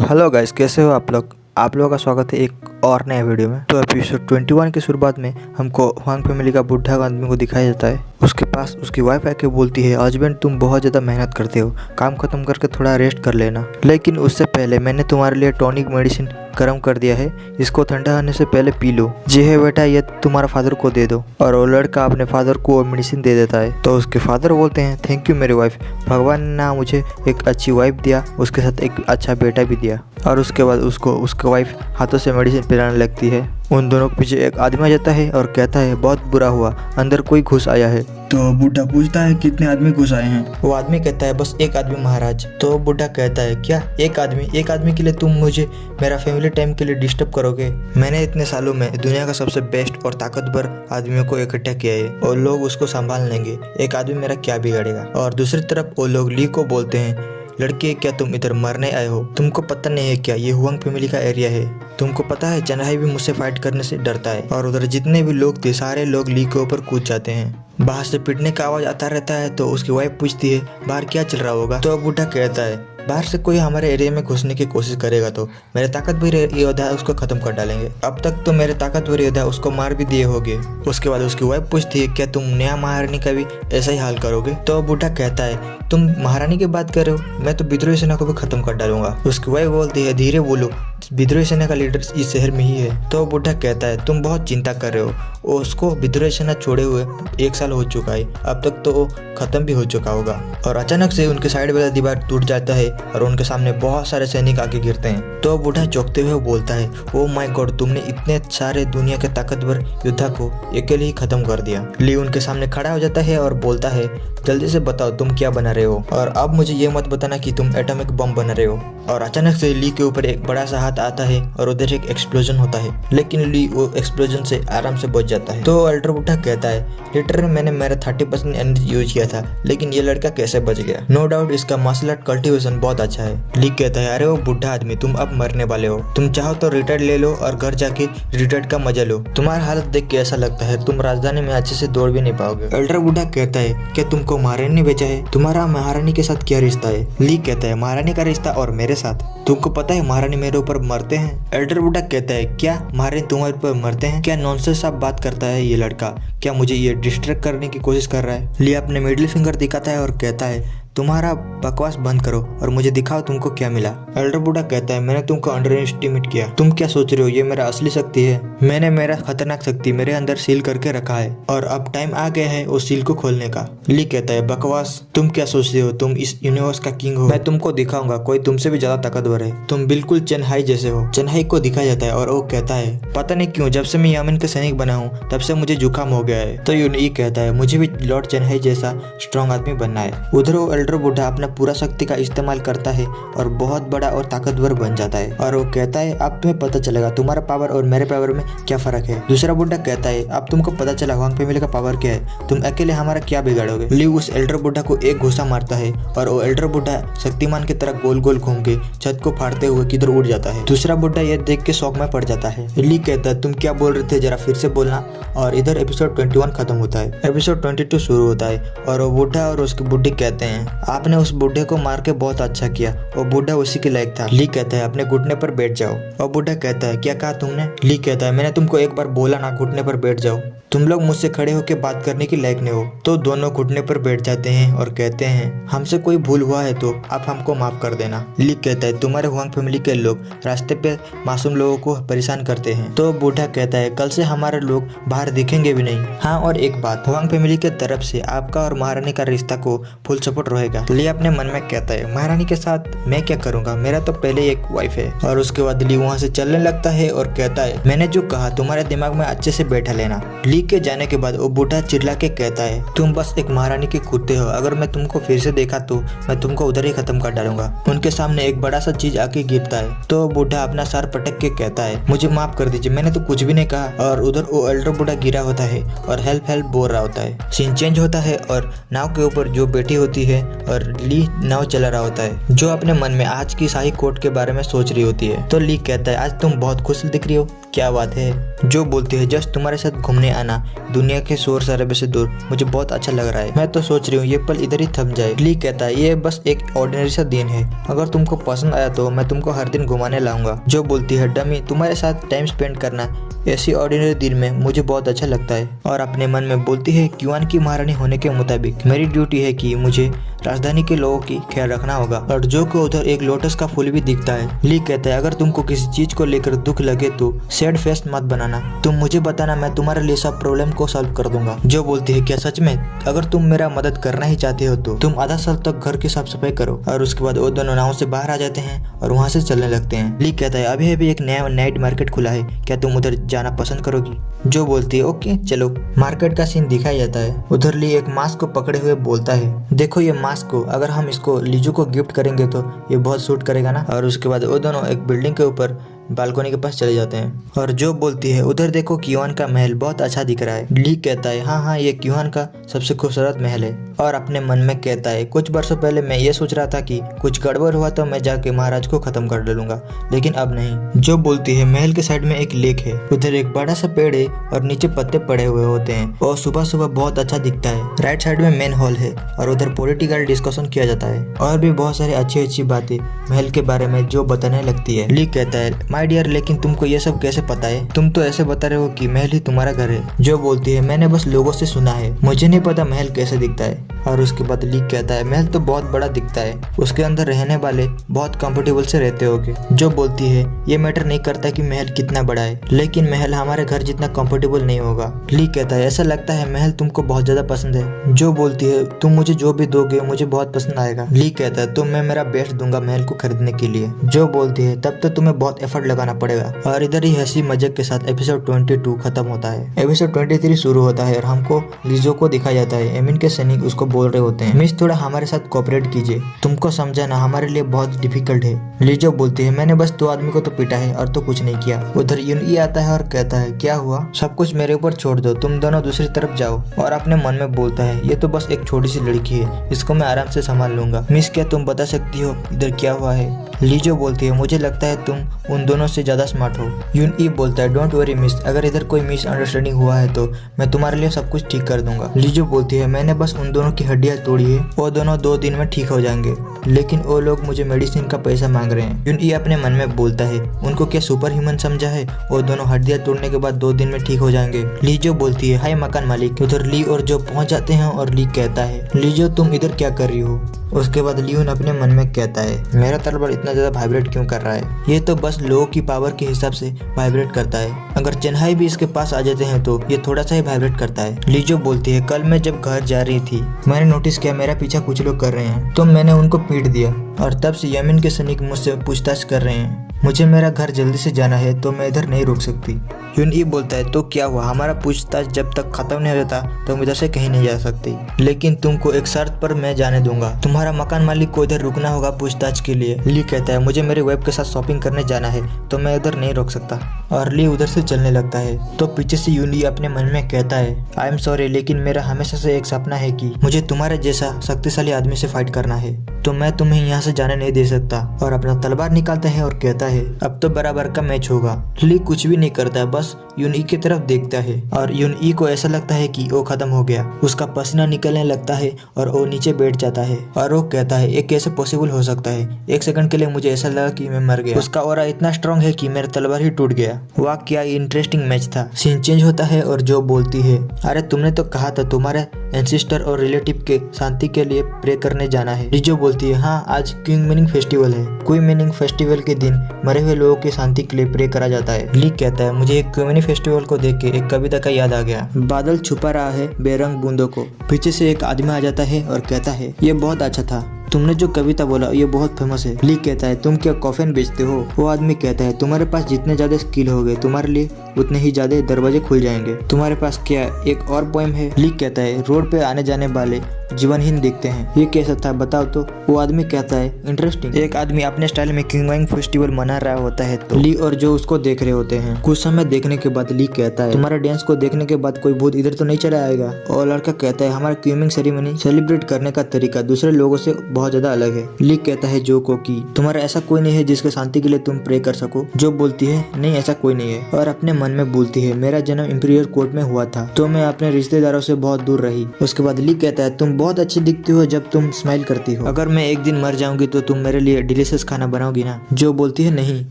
Hello guys, कैसे हो आप लोग। आप लोगों का स्वागत है एक और नए वीडियो में। तो एपिसोड 21 की शुरुआत में हमको हुआंग फैमिली का बुढ़ा आदमी को दिखाया जाता है। उसके पास उसकी वाइफ आके बोलती है, हस्बैंड तुम बहुत ज़्यादा मेहनत करते हो, काम खत्म करके थोड़ा रेस्ट कर लेना, लेकिन उससे पहले मैंने तुम्हारे लिए टॉनिक मेडिसिन गर्म कर दिया है, इसको ठंडा होने से पहले पी लो। जी है बेटा, ये तुम्हारा फादर को दे दो। और वो लड़का अपने फादर को वो मेडिसिन दे देता है। तो उसके फादर बोलते हैं, थैंक यू मेरी वाइफ, भगवान ने मुझे एक अच्छी वाइफ दिया, उसके साथ एक अच्छा बेटा भी दिया। और उसके बाद उसको उसकी वाइफ हाथों से मेडिसिन पिलाने लगती है। उन दोनों के पीछे एक आदमी आ जाता है और कहता है, बहुत बुरा हुआ, अंदर कोई घुस आया है। तो बूढ़ा पूछता है, कितने आदमी घुस आए हैं? वो आदमी कहता है, बस एक आदमी महाराज। तो बूढ़ा कहता है, क्या एक आदमी के लिए तुम मुझे मेरा फैमिली टाइम के लिए डिस्टर्ब करोगे? मैंने इतने सालों में दुनिया का सबसे बेस्ट और ताकतवर आदमियों को इकट्ठा किया है और लोग उसको संभाल लेंगे, एक आदमी मेरा क्या बिगाड़ेगा। और दूसरी तरफ वो लोग ली को बोलते हैं, लड़के क्या तुम इधर मरने आए हो? तुमको पता नहीं है क्या, ये हुआंग फैमिली का एरिया है। तुमको पता है चेन्नई भी मुझसे फाइट करने से डरता है। और उधर जितने भी लोग थे सारे लोग ली के ऊपर कूद जाते हैं। बाहर से पिटने का आवाज आता रहता है। तो उसकी वाइफ पूछती है, बाहर क्या चल रहा होगा? तो बूढ़ा कहता है, बाहर से कोई हमारे एरिया में घुसने की कोशिश करेगा तो मेरे ताकतवर योद्धा उसको खत्म कर डालेंगे। अब तक तो मेरे ताकतवर योद्धा उसको मार भी दिए होंगे। उसके बाद उसकी वाइफ पूछती है, क्या तुम नया महारानी का भी ऐसा ही हाल करोगे? तो बूढ़ा कहता है, तुम महारानी की बात कर रहे हो, मैं तो विद्रोही सेना को भी खत्म कर डालूंगा। उसकी वाइफ बोलती है, धीरे बोलो, विद्रोही सेना का लीडर इस शहर में ही है। तो बूढ़ा कहता है, तुम बहुत चिंता कर रहे हो, उसको विद्रोही सेना छोड़े हुए 1 साल हो चुका है, अब तक तो वो खत्म भी हो चुका होगा। और अचानक से उनके साइड वाला दीवार टूट जाता है और उनके सामने बहुत सारे सैनिक आके गिरते हैं। तो बूढ़ा चौंकते हुए बोलता है, ओ माय गॉड, तुमने इतने सारे दुनिया के ताकतवर योद्धा को अकेले ही खत्म कर दिया। ली उनके सामने खड़ा हो जाता है और बोलता है, जल्दी से बताओ तुम क्या बना रहे हो, और अब मुझे ये मत बताना कि तुम एटॉमिक बम बना रहे हो। और अचानक से ली के ऊपर एक बड़ा सा हाथ आता है और उधर एक एक्सप्लोजन होता है, लेकिन ली वो एक्सप्लोजन से आराम से बच जाता है। तो अल्ट्रा बूढ़ा कहता है, लिटरली मैंने मेरा 30% एनर्जी यूज किया था, लेकिन ये लड़का कैसे बच गया? नो डाउट इसका मार्शल आर्ट कल्टिवेशन बहुत अच्छा है। ली कहता है, अरे वो बूढ़ा आदमी, तुम अब मरने वाले हो, तुम चाहो तो रिटायर्ड ले लो और घर जाके रिटायर्ड का मजा लो। तुम्हारा हालत देख के ऐसा लगता है तुम राजधानी में अच्छे से दौड़ भी नहीं पाओगे। अल्ट्रा बूढ़ा कहता है, क्या तुमको महारानी ने बेचा है? तुम्हारा महारानी के साथ क्या रिश्ता है? ली कहता है, महारानी का रिश्ता और मेरे साथ, तुमको पता है महारानी मेरे ऊपर मरते हैं। एल्डर बूढ़ा कहता है, क्या महारानी तुम्हारे ऊपर मरते हैं? क्या नॉनसेंस आप बात करता है ये लड़का, क्या मुझे ये डिस्ट्रैक्ट करने की कोशिश कर रहा है? ली अपने मिडिल फिंगर दिखाता है और कहता है, तुम्हारा बकवास बंद करो और मुझे दिखाओ तुमको क्या मिला। एल्डर बूढ़ा कहता है, मैंने तुमको अंडर एस्टिमेट किया, तुम क्या सोच रहे हो ये मेरा असली शक्ति है? मैंने मेरा खतरनाक शक्ति मेरे अंदर सील करके रखा है और अब टाइम आ गया है उस सील को खोलने का। ली कहता है, बकवास, तुम क्या सोचते हो तुम इस यूनिवर्स का किंग हो? मैं तुमको दिखाऊंगा कोई तुमसे भी ज्यादा ताकतवर है, तुम बिल्कुल चेन्नई जैसे हो। चेन्नई को दिखाया जाता है और वो कहता है, पता नहीं क्यों जब से मैं यमन के सैनिक बना हूँ तब से मुझे जुकाम हो गया है। तो यूनिक कहता है, मुझे भी लॉर्ड चेन्नई जैसा स्ट्रॉन्ग आदमी बनना है। उधर वो एल्डर बूढ़ा अपना पूरा शक्ति का इस्तेमाल करता है और बहुत बड़ा और ताकतवर बन जाता है। और वो कहता है, अब तुम्हें पता चलेगा तुम्हारा पावर और मेरे पावर में क्या फर्क है। दूसरा बूढ़ा कहता है, अब तुमको पता चला हुआंग फैमिली का पावर क्या है, तुम अकेले हमारा क्या बिगाड़ोगे। ली उस एल्डर बूढ़ा को एक घुसा मारता है और वो एल्डर बूढ़ा शक्तिमान की तरह गोल गोल घूम के छत को फाड़ते हुए किधर उड़ जाता है। दूसरा बूढ़ा यह देख के शौक में पड़ जाता है। ली कहता है, तुम क्या बोल रहे थे, जरा फिर से बोलना। और इधर एपिसोड 21 खत्म होता है। एपिसोड 22 शुरू होता है और वो बूढ़ा और उसकी बुढ़ी कहते हैं, आपने उस बूढ़े को मार के बहुत अच्छा किया, वो बूढ़ा उसी के लायक था। ली कहता है, अपने घुटने पर बैठ जाओ। और बूढ़ा कहता है, क्या कहा तुमने? ली कहता है, मैंने तुमको एक बार बोला ना घुटने पर बैठ जाओ, तुम लोग मुझसे खड़े होकर बात करने के लायक नहीं हो। तो दोनों घुटने पर बैठ जाते हैं और कहते हैं, हमसे कोई भूल हुआ है तो आप हमको माफ कर देना। ली कहता है, तुम्हारे हुआंग फैमिली के लोग रास्ते पे मासूम लोगों को परेशान करते हैं। तो बूढ़ा कहता है, कल से हमारे लोग बाहर दिखेंगे भी नहीं। हाँ, और एक बात, हुआंग फैमिली के तरफ से आपका और महारानी का रिश्ता को फुल सपोर्ट रहेगा। ली अपने मन में कहता है, महारानी के साथ मैं क्या करूंगा, मेरा तो पहले एक वाइफ है। और उसके बाद ली वहाँ से चलने लगता है और कहता है, मैंने जो कहा तुम्हारे दिमाग में अच्छे से बैठा लेना। ली के जाने के बाद वो बूढ़ा चिल्ला के कहता है, तुम बस एक महारानी के कुत्ते हो, अगर मैं तुमको फिर से देखा तो मैं तुमको उधर ही खत्म कर डालूंगा। उनके सामने एक बड़ा सा चीज आके गिरता है। तो बूढ़ा अपना सर पटक के कहता है, मुझे माफ कर दीजिए, मैंने तो कुछ भी नहीं कहा। और उधर वो एल्डर बूढ़ा गिरा होता है और हेल्प हेल्प बोल रहा होता है। सीन चेंज होता है और नाव के ऊपर जो बैठी होती है और ली नाव चला रहा होता है, जो अपने मन में आज की शाही कोर्ट के बारे में सोच रही होती है। तो ली कहता है आज तुम बहुत खुश दिख रही हो, क्या बात है। जो बोलती है जस्ट तुम्हारे साथ घूमने आना, दुनिया के शोर शराबे से दूर, मुझे बहुत अच्छा लग रहा है। मैं तो सोच रही हूँ ये पल इधर ही थम जाए। ली कहता है ये बस एक ऑर्डिनरी सा दिन है, अगर तुमको पसंद आया तो मैं तुमको हर दिन घुमाने लाऊंगा। जो बोलती है डमी तुम्हारे साथ टाइम स्पेंड करना ऐसी ऑर्डिनरी दिन में मुझे बहुत अच्छा लगता है। और अपने मन में बोलती है क्यूआन की महारानी होने के मुताबिक मेरी ड्यूटी है कि मुझे राजधानी के लोगों की ख्याल रखना होगा। और जो को उधर एक लोटस का फूल भी दिखता है। ली कहता है अगर तुमको किसी चीज को लेकर दुख लगे तो सैड फेस मत बनाना, तुम मुझे बताना, मैं तुम्हारे लिए सब प्रॉब्लम को सॉल्व कर दूंगा। जो बोलती है क्या सच में, अगर तुम मेरा मदद करना ही चाहते हो तो तुम आधा साल तक घर की साफ सफाई करो। और उसके बाद वो दोनों नाव से बाहर आ जाते हैं और वहाँ से चलने लगते हैं। ली कहता है अभी अभी एक नया नाइट मार्केट खुला है, क्या तुम उधर जाना पसंद करोगी। जो बोलती है ओके चलो। मार्केट का सीन दिखाया जाता है। उधर ली एक मास्क को पकड़े हुए बोलता है देखो ये मास्क को अगर हम इसको लीजू को गिफ्ट करेंगे तो ये बहुत सूट करेगा ना। और उसके बाद वो दोनों एक बिल्डिंग के ऊपर बालकोनी के पास चले जाते हैं। और जो बोलती है उधर देखो क्यूआन का महल बहुत अच्छा दिख रहा है। ली कहता है हाँ ये क्यूआन का सबसे खूबसूरत महल है। और अपने मन में कहता है कुछ वर्षों पहले मैं ये सोच रहा था कि कुछ गड़बड़ हुआ तो मैं जाके महाराज को खत्म कर डालूंगा, लेकिन अब नहीं। जो बोलती है महल के साइड में एक लेक है, उधर एक बड़ा सा पेड़ है और नीचे पत्ते पड़े हुए होते हैं और सुबह सुबह बहुत अच्छा दिखता है। राइट साइड में मेन हॉल है और उधर पॉलिटिकल डिस्कशन किया जाता है और भी बहुत सारी अच्छी अच्छी बातें महल के बारे में जो बताने लगती है। ली कहता है माय डियर लेकिन तुमको ये सब कैसे पता है, तुम तो ऐसे बता रहे हो कि महल ही तुम्हारा घर है। जो बोलती है मैंने बस लोगों से सुना है, मुझे नहीं पता महल कैसे दिखता है। और उसके बाद ली कहता है महल तो बहुत बड़ा दिखता है, उसके अंदर रहने वाले बहुत कंफर्टेबल से रहते होगे। जो बोलती है ये मैटर नहीं करता कि महल कितना बड़ा है, लेकिन महल हमारे घर जितना कंफर्टेबल नहीं होगा। ली कहता है ऐसा लगता है महल तुमको बहुत ज्यादा पसंद है। जो बोलती है तुम मुझे जो भी दोगे मुझे बहुत पसंद आएगा। ली कहता है तो मैं मेरा बेस्ट दूंगा महल को खरीदने के लिए। जो बोलती है तब तो तुम्हें बहुत एफर्ट लगाना पड़ेगा। और इधर ही हंसी मजाक के साथ एपिसोड 22 खत्म होता है। एपिसोड 23 शुरू होता है और हमको लीजो को दिखाया जाता है। एमिन के सैनिक उसको बोल रहे होते हैं मिस थोड़ा हमारे साथ कोऑपरेट कीजिए, तुमको समझाना हमारे लिए बहुत डिफिकल्ट है। लीजो बोलती है मैंने बस 2 आदमी को तो पीटा है और तो कुछ नहीं किया। उधर यूनई आता है और कहता है क्या हुआ, सब कुछ मेरे ऊपर छोड़ दो, तुम दोनों दूसरी तरफ जाओ। और अपने मन में बोलता है ये तो बस एक छोटी सी लड़की है, इसको मैं आराम से संभाल लूंगा। मिस क्या तुम बता सकती हो इधर क्या हुआ है। लीजो बोलती है मुझे लगता है तुम उन दोनों से ज्यादा स्मार्ट हो। यूनई बोलता है डोंट वरी मिस, अगर इधर कोई मिसअंडरस्टैंडिंग हुआ है तो मैं तुम्हारे लिए सब कुछ ठीक कर दूंगा। लीजो बोलती है मैंने बस उन दोनों की हड्डियां तोड़ी है, वो दोनों 2 दिन में ठीक हो जाएंगे, लेकिन वो लोग मुझे मेडिसिन का पैसा मांग रहे हैं। यूनई अपने मन में बोलता है उनको क्या सुपर ह्यूमन समझा है, वो दोनों हड्डियां तोड़ने के बाद 2 दिन में ठीक हो जाएंगे। लीजो बोलती है हाय मकान मालिक। उधर ली और जो पहुंच जाते हैं और ली कहता है लीजो तुम इधर क्या कर रही हो। उसके बाद लियोन अपने मन में कहता है मेरा तलवार इतना ज्यादा वाइब्रेट क्यों कर रहा है, ये तो बस लोगों की पावर के हिसाब से वाइब्रेट करता है, अगर चेन्नई भी इसके पास आ जाते हैं तो ये थोड़ा सा ही वाइब्रेट करता है। लीजो बोलती है कल मैं जब घर जा रही थी मैंने नोटिस किया मेरा पीछा कुछ लोग कर रहे हैं, तो मैंने उनको पीट दिया और तब से यमिन के सैनिक मुझसे पूछताछ कर रहे हैं, मुझे मेरा घर जल्दी से जाना है तो मैं इधर नहीं रुक सकती। यूनई बोलता है तो क्या हुआ, हमारा पूछताछ जब तक खत्म नहीं हो जाता तो हम इधर से कहीं नहीं जा सकती, लेकिन तुमको एक शर्त पर मैं जाने दूंगा, तुम्हारा मकान मालिक को इधर रुकना होगा पूछताछ के लिए। ली कहता है मुझे मेरे वेब के साथ शॉपिंग करने जाना है तो मैं इधर नहीं रोक सकता। और ली उधर से चलने लगता है तो पीछे से यूनई अपने मन में कहता है आई एम सॉरी लेकिन मेरा हमेशा से एक सपना है कि मुझे तुम्हारे जैसा शक्तिशाली आदमी से फाइट करना है, तो मैं तुम्हें यहाँ से जाने नहीं दे सकता। और अपना तलवार निकालता है और कहता है अब तो बराबर का मैच होगा। ली कुछ भी नहीं करता है, बस यूनई की तरफ देखता है और यूनई को ऐसा लगता है कि वो खत्म हो गया, उसका पसीना निकलने लगता है और वो नीचे बैठ जाता है। और वो कहता है ये कैसे पॉसिबल हो सकता है, 1 सेकंड के लिए मुझे ऐसा लगा कि मैं मर गया, उसका ऑरा इतना स्ट्रांग है कि मेरा तलवार ही टूट गया। वाह क्या इंटरेस्टिंग मैच था। सीन चेंज होता है और जो बोलती है अरे तुमने तो कहा था तुम्हारे एंसेस्टर और रिलेटिव के शांति के लिए प्रे करने जाना है। लीजो बोलती है हाँ आज क्वीन मीनिंग फेस्टिवल है, क्वीन मीनिंग फेस्टिवल के दिन मरे हुए लोगों की शांति के लिए प्रे करा जाता है। ली कहता है मुझे एक क्वीन फेस्टिवल को देख के एक कविता का याद आ गया, बादल छुपा रहा है बेरंग बूंदों को। पीछे से एक आदमी आ जाता है और कहता है ये बहुत अच्छा था, तुमने जो कविता बोला ये बहुत फेमस है। ली कहता है तुम क्या कॉफिन बेचते हो। वो आदमी कहता है तुम्हारे पास जितने ज्यादा स्किल होगे तुम्हारे लिए उतने ही ज्यादा दरवाजे खुल जाएंगे, तुम्हारे पास क्या एक और पोएम है। ली कहता है रोड पे आने जाने वाले जीवनहीन दिखते हैं। ये कैसा था बताओ तो? वो आदमी कहता है इंटरेस्टिंग। एक आदमी अपने स्टाइल में किंग फेस्टिवल मना रहा होता है तो ली और जो उसको देख रहे होते हैं। कुछ समय देखने के बाद ली कहता है तुम्हारा डांस को देखने के बाद कोई भूत इधर तो नहीं चला आएगा। और लड़का कहता है हमारा क्यूमिंग सेरेमनी सेलिब्रेट करने का तरीका दूसरे लोगों से बहुत ज्यादा अलग है। ली कहता है जो को कि तुम्हारा ऐसा कोई नहीं है जिसके शांति के लिए तुम प्रे कर सको। जो बोलती है नहीं ऐसा कोई नहीं है, और अपने मन में बोलती है मेरा जन्म इंपीरियल कोर्ट में हुआ था तो मैं अपने रिश्तेदारों से बहुत दूर रही। उसके बाद ली कहता है तुम बहुत अच्छी दिखती हो जब तुम स्माइल करती हो। अगर मैं एक दिन मर जाऊंगी तो तुम मेरे लिए डिलीशियस खाना बनाओगी ना? जो बोलती है नहीं।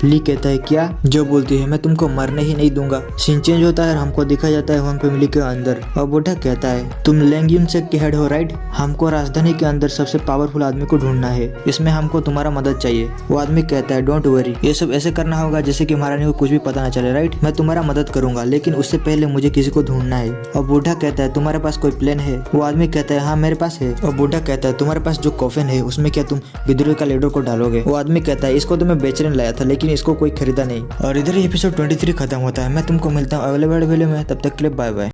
ली कहता है क्या? जो बोलती है मैं तुमको मरने ही नहीं दूंगा। सीन चेंज होता है और हमको दिखा जाता है वांग फैमिली के अंदर। और बूढ़ा कहता है तुम लैंगयून से के हेड हो राइट? हमको राजधानी के अंदर सबसे पावरफुल आदमी को ढूंढना है, इसमें हमको तुम्हारा मदद चाहिए। वो आदमी कहता है डोंट वरी, ये सब ऐसे करना होगा जैसे कि महारानी को कुछ भी पता न चले राइट? मैं तुम्हारा मदद करूंगा लेकिन उससे पहले मुझे किसी को ढूंढना है। और बूढ़ा कहता है तुम्हारे पास कोई प्लान है? वो आदमी कहता है हाँ मेरे पास है। और बूढ़ा कहता है तुम्हारे पास जो कॉफिन है उसमें क्या तुम विद्रोह का लीडर को डालोगे? वो आदमी कहता है इसको तो मैं बेचने लाया था लेकिन इसको कोई खरीदा नहीं। और इधर एपिसोड 23 खत्म होता है। मैं तुमको मिलता हूँ अगले वीडियो में, तब तक के लिए बाय बाय।